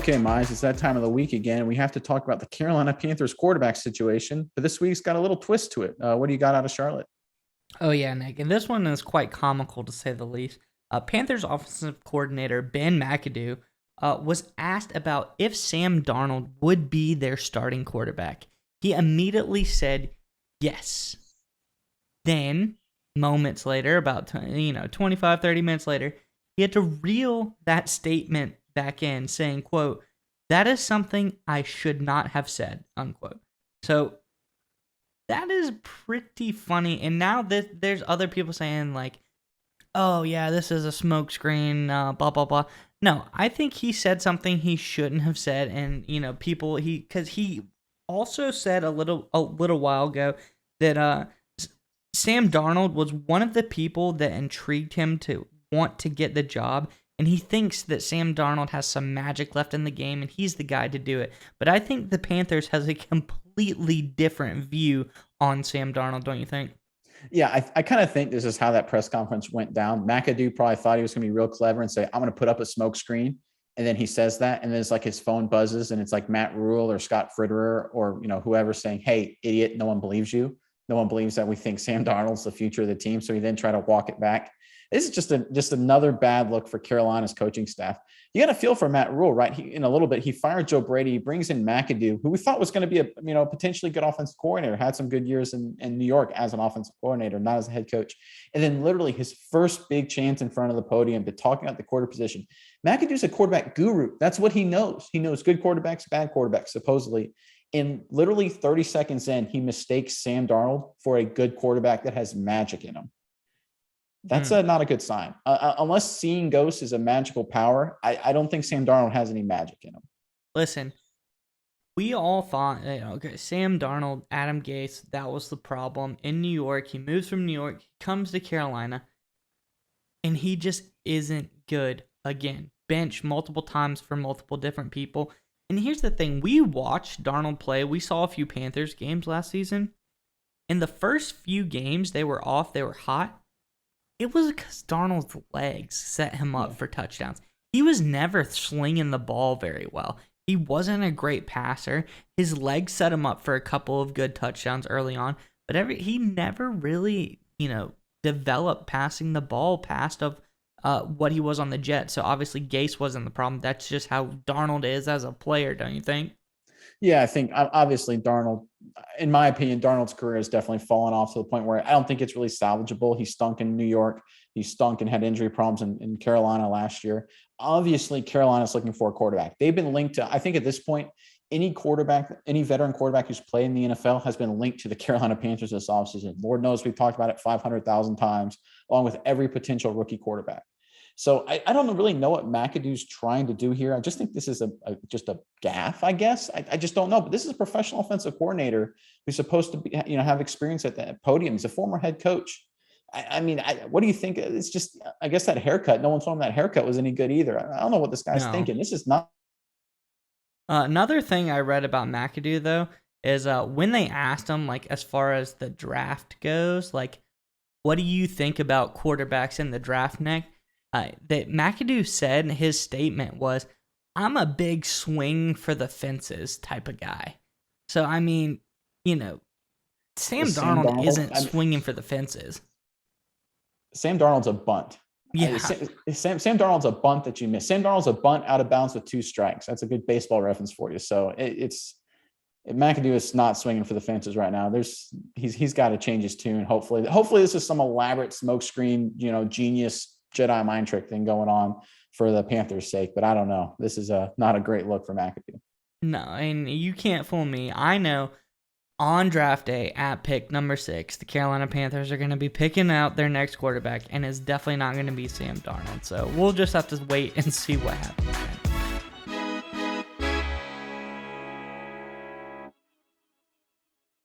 Okay, Mize, it's that time of the week again. We have to talk about the Carolina Panthers quarterback situation, but this week's got a little twist to it. What do you got out of Charlotte? Oh, yeah, Nick. And this one is quite comical, to say the least. Panthers offensive coordinator Ben McAdoo was asked about if Sam Darnold would be their starting quarterback. He immediately said yes. Then, moments later, about 25, 30 minutes later, he had to reel that statement back in, saying, quote, "That is something I should not have said," unquote. So that is pretty funny. And now there's other people saying, like, oh, yeah, this is a smokescreen, blah, blah, blah. No, I think he said something he shouldn't have said. And, because he also said a little while ago that Sam Darnold was one of the people that intrigued him to want to get the job. And he thinks that Sam Darnold has some magic left in the game, and he's the guy to do it. But I think the Panthers has a completely different view on Sam Darnold, don't you think? Yeah, I kind of think this is how that press conference went down. McAdoo probably thought he was going to be real clever and say, "I'm going to put up a smoke screen." And then he says that, and then it's like his phone buzzes, and it's like Matt Rule or Scott Fitterer or whoever saying, "Hey, idiot, no one believes you. No one believes that we think Sam Darnold's the future of the team." So he then tried to walk it back. This is just another bad look for Carolina's coaching staff. You got to feel for Matt Rule, right? In a little bit, he fired Joe Brady. He brings in McAdoo, who we thought was going to be a potentially good offensive coordinator. Had some good years in New York as an offensive coordinator, not as a head coach. And then literally his first big chance in front of the podium to talking about the quarter position. McAdoo's a quarterback guru. That's what he knows. He knows good quarterbacks, bad quarterbacks, supposedly. And literally 30 seconds in, he mistakes Sam Darnold for a good quarterback that has magic in him. That's not a good sign. Unless seeing ghosts is a magical power, I don't think Sam Darnold has any magic in him. Listen, we all thought, okay, Sam Darnold, Adam Gase, that was the problem. In New York, he moves from New York, he comes to Carolina, and he just isn't good again. Bench multiple times for multiple different people. And here's the thing. We watched Darnold play. We saw a few Panthers games last season. In the first few games, they were off. They were hot. It was because Darnold's legs set him up for touchdowns. He was never slinging the ball very well. He wasn't a great passer. His legs set him up for a couple of good touchdowns early on, but he never really, developed passing the ball past of what he was on the Jets. So obviously Gase wasn't the problem. That's just how Darnold is as a player, don't you think? Yeah, I think obviously Darnold, in my opinion, Darnold's career has definitely fallen off to the point where I don't think it's really salvageable. He stunk in New York. He stunk and had injury problems in Carolina last year. Obviously, Carolina's looking for a quarterback. They've been linked to, I think at this point, any veteran quarterback who's played in the NFL has been linked to the Carolina Panthers this offseason. Lord knows we've talked about it 500,000 times, along with every potential rookie quarterback. So I don't really know what McAdoo's trying to do here. I just think this is just a gaffe, I guess. I just don't know. But this is a professional offensive coordinator who's supposed to be, have experience at the podium. He's a former head coach. What do you think? It's just, I guess that haircut, no one told him that haircut was any good either. I don't know what this guy's thinking. This is not. Another thing I read about McAdoo, though, is when they asked him, like, as far as the draft goes, like, what do you think about quarterbacks in the draft, Nick? That McAdoo said in his statement was, "I'm a big swing for the fences type of guy." So, Sam Darnold isn't swinging for the fences. Sam Darnold's a bunt. Yeah. Sam Darnold's a bunt that you miss. Sam Darnold's a bunt out of bounds with 2 strikes. That's a good baseball reference for you. So McAdoo is not swinging for the fences right now. He's got to change his tune. Hopefully this is some elaborate smokescreen, genius Jedi mind trick thing going on for the Panthers' sake. But I don't know. This is not a great look for McAdoo. No, and you can't fool me. I know on draft day at pick number 6, the Carolina Panthers are going to be picking out their next quarterback, and it's definitely not going to be Sam Darnold. So we'll just have to wait and see what happens.